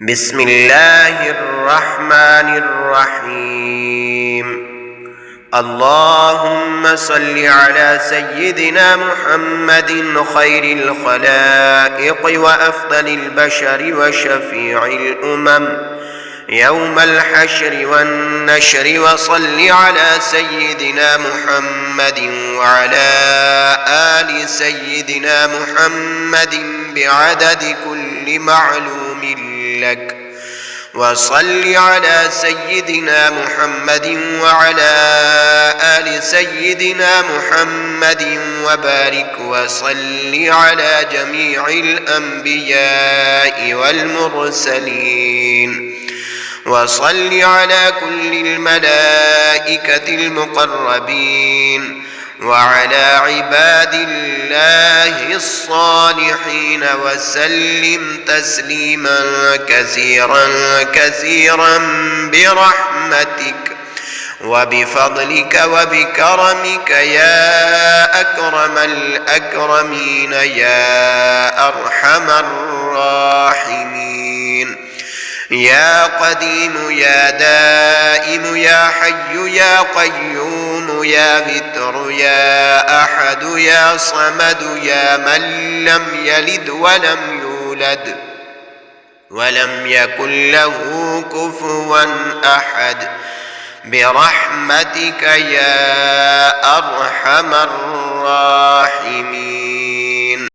بسم الله الرحمن الرحيم. اللهم صل على سيدنا محمد خير الخلائق وأفضل البشر وشفيع الأمم يوم الحشر والنشر، وصل على سيدنا محمد وعلى آل سيدنا محمد بعدد كل معلوم لك، وصل على سيدنا محمد وعلى آل سيدنا محمد وبارك وصل على جميع الأنبياء والمرسلين، وصل على كل الملائكة المقربين وعلى عباد الله الصالحين، وسلم تسليما كثيرا كثيرا برحمتك وبفضلك وبكرمك يا أكرم الأكرمين يا أرحم الراحمين. يا قديم يا دائم يا حي يا قيوم يا بتر يا أحد يا صمد، يا من لم يلد ولم يولد ولم يكن له كفوا أحد، برحمتك يا أرحم الراحمين.